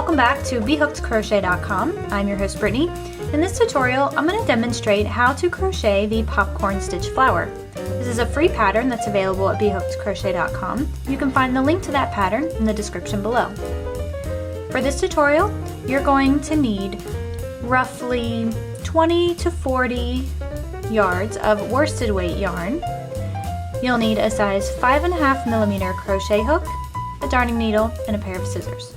Welcome back to BHookedCrochet.com. I'm your host Brittany. In this tutorial, I'm going to demonstrate how to crochet the popcorn stitch flower. This is a free pattern that's available at BHookedCrochet.com. You can find the link to that pattern in the description below. For this tutorial, you're going to need roughly 20 to 40 yards of worsted weight yarn. You'll need a size 5.5mm crochet hook, a darning needle, and a pair of scissors.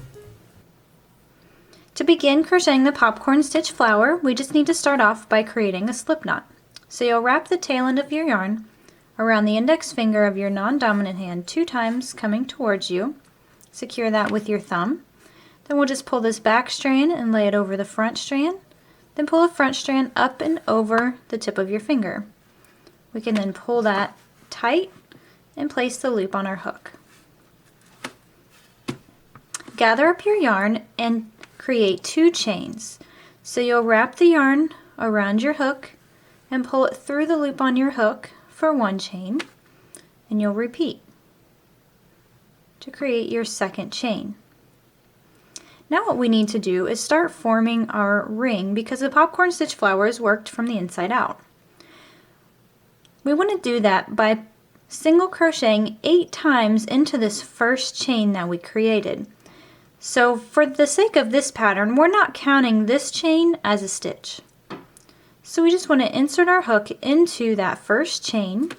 To begin crocheting the popcorn stitch flower, we just need to start off by creating a slip knot. So you'll wrap the tail end of your yarn around the index finger of your non-dominant hand 2 times, coming towards you. Secure that with your thumb. Then we'll just pull this back strand and lay it over the front strand. Then pull the front strand up and over the tip of your finger. We can then pull that tight and place the loop on our hook. Gather up your yarn and create 2 chains. So you'll wrap the yarn around your hook and pull it through the loop on your hook for 1 chain, and you'll repeat to create your second chain. Now what we need to do is start forming our ring, because the popcorn stitch flower is worked from the inside out. We want to do that by single crocheting 8 times into this first chain that we created. So for the sake of this pattern, we're not counting this chain as a stitch. So we just want to insert our hook into that first chain,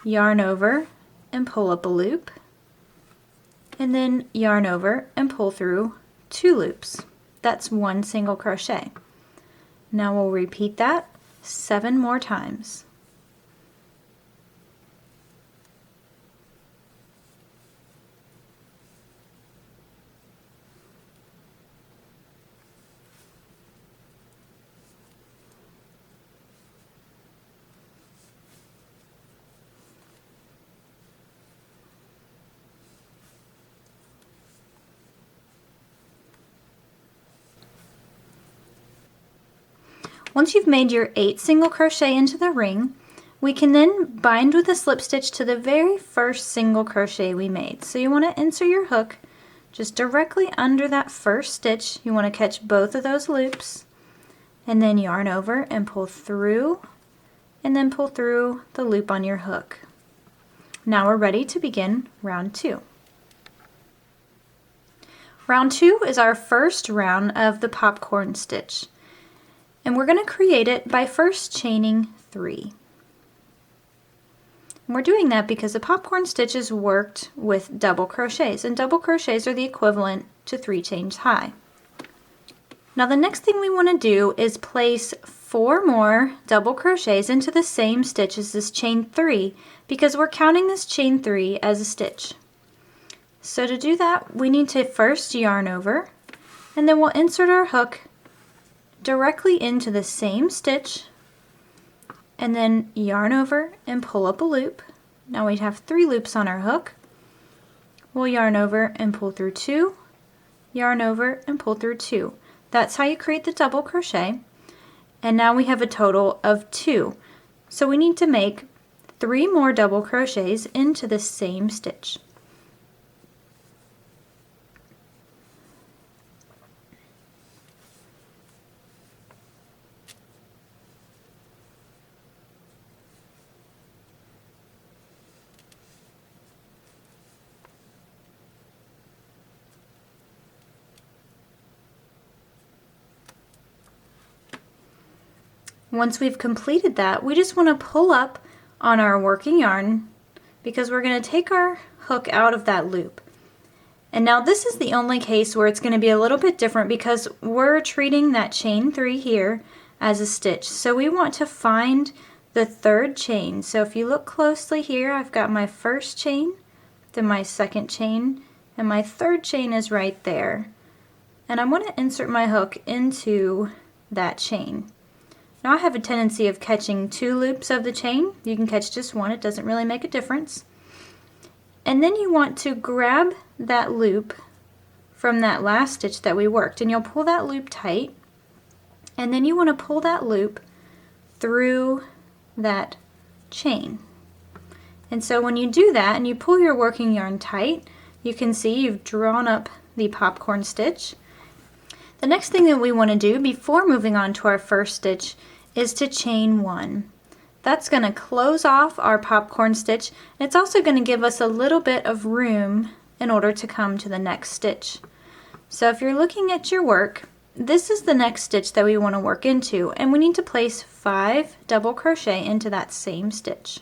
yarn over and pull up a loop, and then yarn over and pull through 2 loops. That's 1 single crochet. Now we'll repeat that 7 more times. Once you've made your 8 single crochet into the ring, we can then bind with a slip stitch to the very first single crochet we made. So you want to insert your hook just directly under that first stitch. You want to catch both of those loops, and then yarn over and pull through, and then pull through the loop on your hook. Now we're ready to begin round 2. Round 2 is our first round of the popcorn stitch. And we're going to create it by first chaining 3. And we're doing that because the popcorn stitch is worked with double crochets, and double crochets are the equivalent to 3 chains high. Now the next thing we want to do is place 4 more double crochets into the same stitch as this chain 3, because we're counting this chain 3 as a stitch. So to do that, we need to first yarn over, and then we'll insert our hook directly into the same stitch, and then yarn over and pull up a loop. Now we have 3 loops on our hook. We'll yarn over and pull through 2, yarn over and pull through 2. That's how you create the double crochet. And now we have a total of 2. So we need to make 3 more double crochets into the same stitch. Once we've completed that, we just want to pull up on our working yarn, because we're going to take our hook out of that loop. And now this is the only case where it's going to be a little bit different, because we're treating that chain 3 here as a stitch. So we want to find the 3rd chain. So if you look closely here, I've got my first chain, then my second chain, and my 3rd chain is right there. And I want to insert my hook into that chain. Now I have a tendency of catching 2 loops of the chain. You can catch just 1, it doesn't really make a difference. And then you want to grab that loop from that last stitch that we worked, and you'll pull that loop tight, and then you want to pull that loop through that chain. And so when you do that and you pull your working yarn tight, you can see you've drawn up the popcorn stitch. The next thing that we want to do before moving on to our first stitch is to chain 1. That's going to close off our popcorn stitch, and it's also going to give us a little bit of room in order to come to the next stitch. So if you're looking at your work, this is the next stitch that we want to work into, and we need to place 5 double crochet into that same stitch.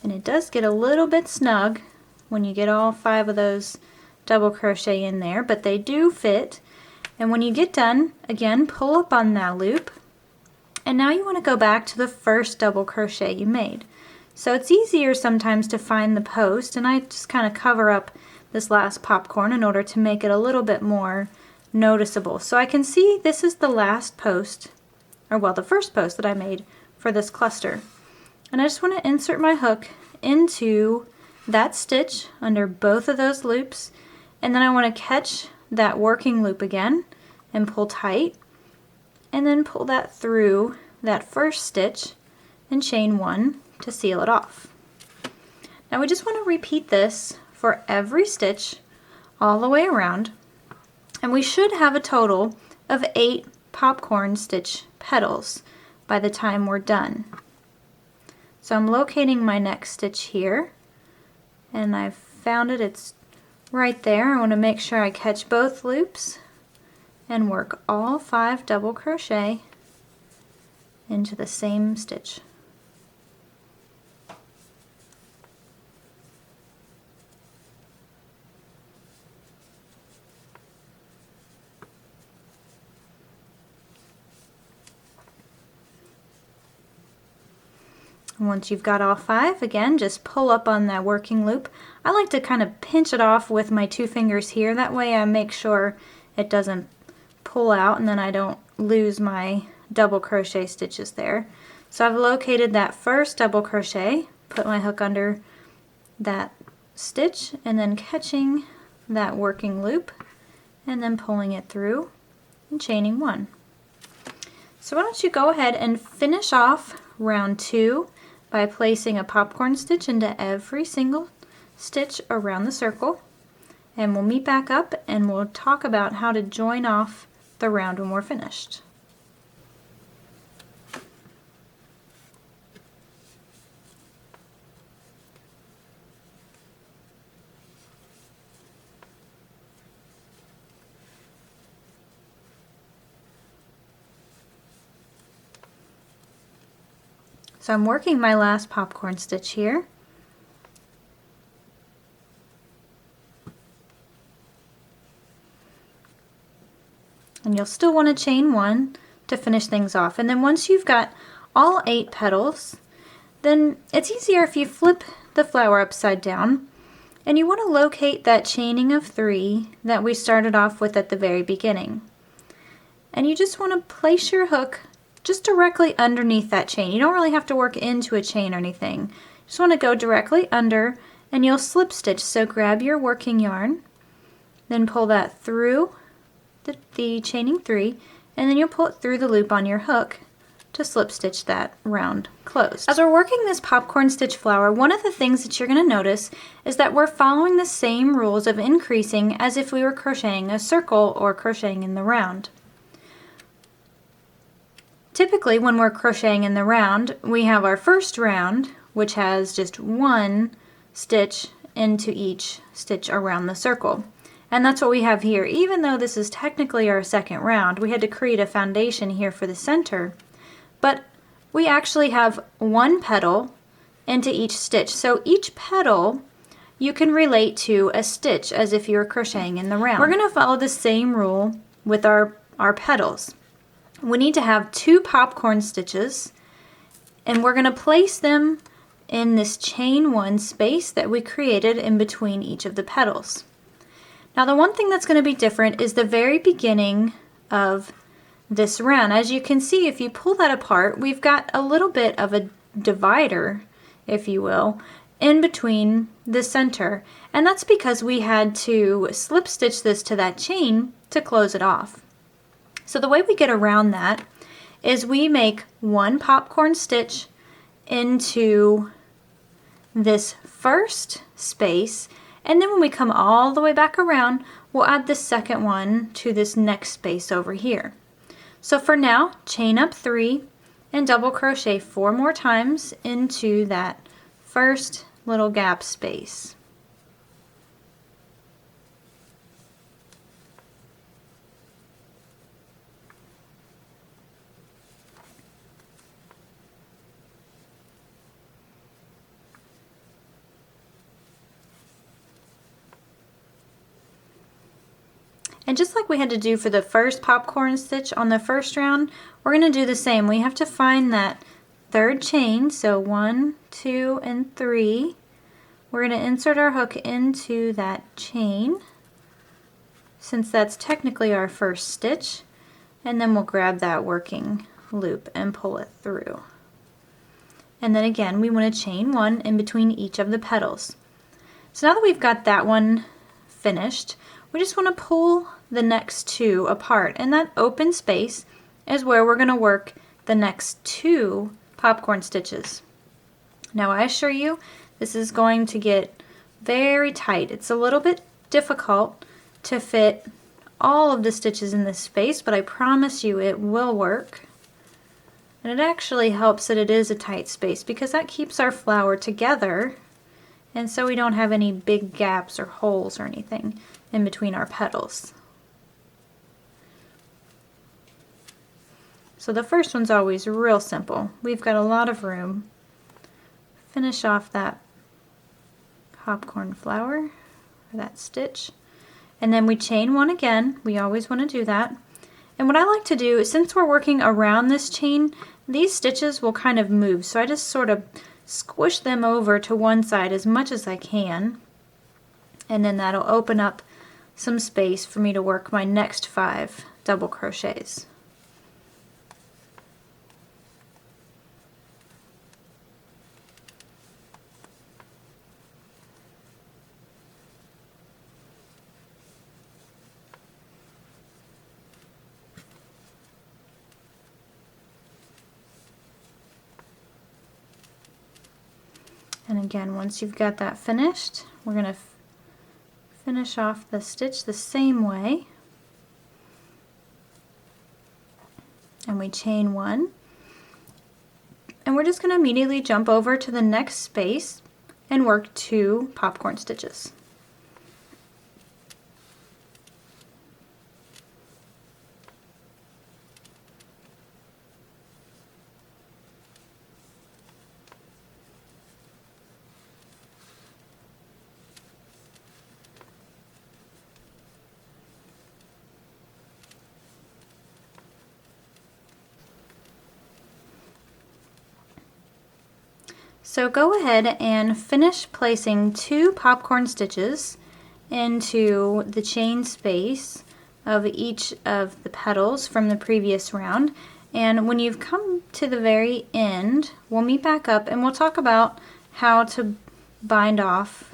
And it does get a little bit snug when you get all 5 of those double crochet in there, but they do fit. And when you get done, again, pull up on that loop. And now you want to go back to the first double crochet you made. So it's easier sometimes to find the post, and I just kind of cover up this last popcorn in order to make it a little bit more noticeable. So I can see this is the last post, or well, the first post that I made for this cluster. And I just want to insert my hook into that stitch under both of those loops, and then I want to catch that working loop again and pull tight, and then pull that through that first stitch and chain 1 to seal it off. Now we just want to repeat this for every stitch all the way around, and we should have a total of 8 popcorn stitch petals by the time we're done. So I'm locating my next stitch here, and I've found it, it's right there. I want to make sure I catch both loops and work all 5 double crochet into the same stitch. Once you've got all 5, again, just pull up on that working loop. I like to kind of pinch it off with my 2 fingers here. That way I make sure it doesn't pull out and then I don't lose my double crochet stitches there. So I've located that first double crochet, put my hook under that stitch, and then catching that working loop and then pulling it through and chaining 1. So why don't you go ahead and finish off round 2 by placing a popcorn stitch into every single stitch around the circle, and we'll meet back up and we'll talk about how to join off the round when we're finished. So I'm working my last popcorn stitch here. And you'll still want to chain 1 to finish things off. And then once you've got all 8 petals, then it's easier if you flip the flower upside down, and you want to locate that chaining of 3 that we started off with at the very beginning. And you just want to place your hook just directly underneath that chain. You don't really have to work into a chain or anything. You just want to go directly under, and you'll slip stitch. So grab your working yarn, then pull that through the chaining 3, and then you'll pull it through the loop on your hook to slip stitch that round closed. As we're working this popcorn stitch flower, one of the things that you're going to notice is that we're following the same rules of increasing as if we were crocheting a circle or crocheting in the round. Typically, when we're crocheting in the round, we have our first round, which has just 1 stitch into each stitch around the circle. And that's what we have here. Even though this is technically our second round, we had to create a foundation here for the center, but we actually have 1 petal into each stitch. So each petal you can relate to a stitch as if you were crocheting in the round. We're going to follow the same rule with our petals. We need to have 2 popcorn stitches, and we're going to place them in this chain 1 space that we created in between each of the petals. Now the one thing that's going to be different is the very beginning of this round. As you can see, if you pull that apart, we've got a little bit of a divider, if you will, in between the center, and that's because we had to slip stitch this to that chain to close it off. So the way we get around that is we make one popcorn stitch into this first space, and then when we come all the way back around, we'll add the second one to this next space over here. So for now, chain up 3 and double crochet 4 more times into that first little gap space. And just like we had to do for the first popcorn stitch on the first round, we're going to do the same. We have to find that third chain, so 1, 2, and 3. We're going to insert our hook into that chain, since that's technically our first stitch, and then we'll grab that working loop and pull it through. And then again, we want to chain 1 in between each of the petals. So now that we've got that one finished, we just want to pull the next 2 apart, and that open space is where we're going to work the next 2 popcorn stitches. Now I assure you, this is going to get very tight. It's a little bit difficult to fit all of the stitches in this space, but I promise you it will work. And it actually helps that it is a tight space, because that keeps our flower together, and so we don't have any big gaps or holes or anything in between our petals. So the first one's always real simple. We've got a lot of room. Finish off that popcorn flower, or that stitch, and then we chain 1 again. We always want to do that. And what I like to do is, since we're working around this chain, these stitches will kind of move, so I just sort of squish them over to one side as much as I can, and then that'll open up some space for me to work my next 5 double crochets. And again, once you've got that finished, we're going to finish off the stitch the same way. And we chain 1. And we're just going to immediately jump over to the next space and work 2 popcorn stitches. So go ahead and finish placing 2 popcorn stitches into the chain space of each of the petals from the previous round. And when you've come to the very end, we'll meet back up and we'll talk about how to bind off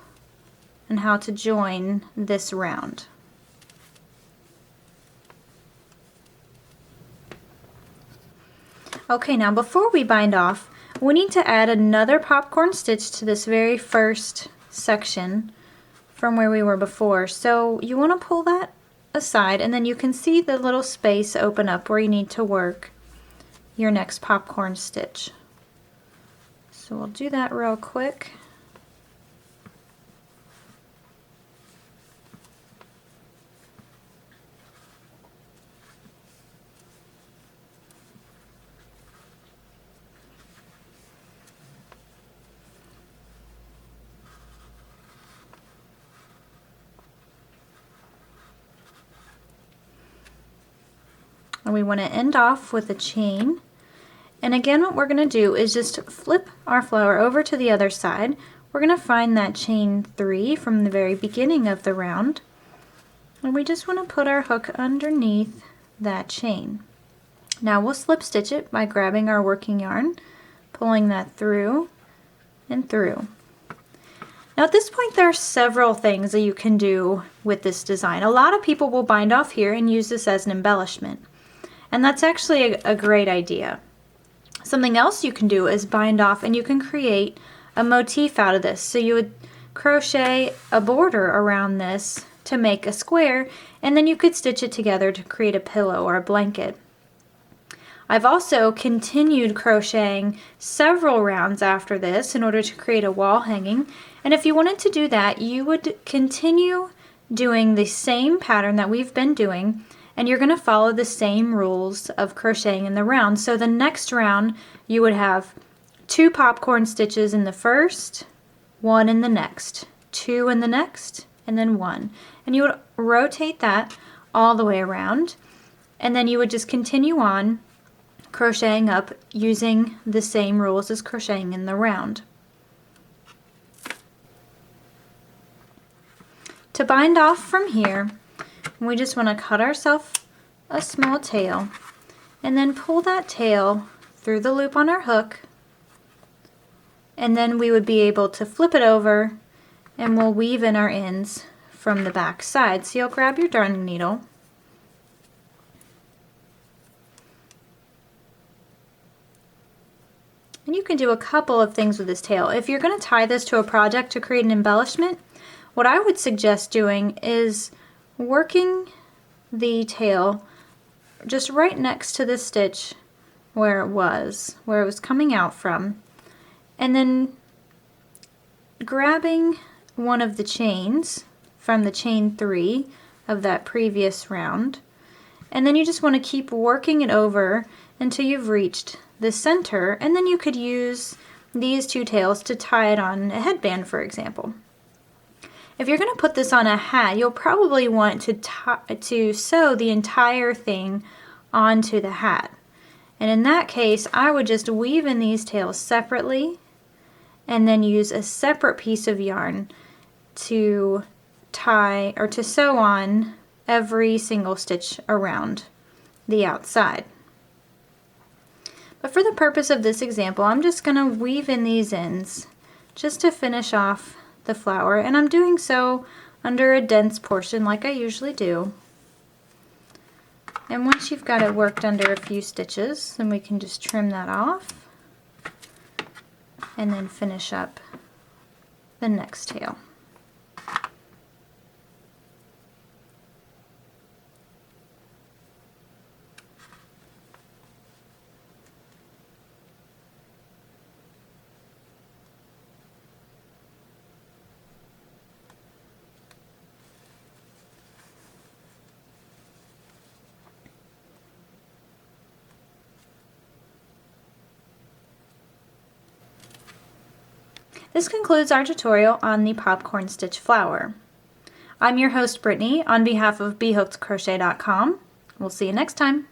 and how to join this round. Okay, now before we bind off, we need to add another popcorn stitch to this very first section from where we were before. So you want to pull that aside, and then you can see the little space open up where you need to work your next popcorn stitch. So we'll do that real quick. And we want to end off with a chain. And again, what we're going to do is just flip our flower over to the other side. We're going to find that chain 3 from the very beginning of the round. And we just want to put our hook underneath that chain. Now we'll slip stitch it by grabbing our working yarn, pulling that through and through. Now at this point there are several things that you can do with this design. A lot of people will bind off here and use this as an embellishment. And that's actually a great idea. Something else you can do is bind off and you can create a motif out of this. So you would crochet a border around this to make a square, and then you could stitch it together to create a pillow or a blanket. I've also continued crocheting several rounds after this in order to create a wall hanging, and if you wanted to do that, you would continue doing the same pattern that we've been doing, and you're going to follow the same rules of crocheting in the round. So the next round you would have 2 popcorn stitches in the first, 1 in the next, 2 in the next, and then 1. And you would rotate that all the way around, and then you would just continue on crocheting up using the same rules as crocheting in the round. To bind off from here, we just want to cut ourselves a small tail and then pull that tail through the loop on our hook, and then we would be able to flip it over and we'll weave in our ends from the back side. So you'll grab your darning needle and you can do a couple of things with this tail. If you're going to tie this to a project to create an embellishment, what I would suggest doing is working the tail just right next to the stitch where it was coming out from, and then grabbing one of the chains from the chain 3 of that previous round, and then you just want to keep working it over until you've reached the center, and then you could use these 2 tails to tie it on a headband, for example. If you're going to put this on a hat, you'll probably want to sew the entire thing onto the hat. And in that case, I would just weave in these tails separately and then use a separate piece of yarn to tie or to sew on every single stitch around the outside. But for the purpose of this example, I'm just going to weave in these ends just to finish off the flower, and I'm doing so under a dense portion like I usually do. And once you've got it worked under a few stitches, then we can just trim that off and then finish up the next tail. This concludes our tutorial on the popcorn stitch flower. I'm your host Brittany on behalf of BHookedCrochet.com. We'll see you next time.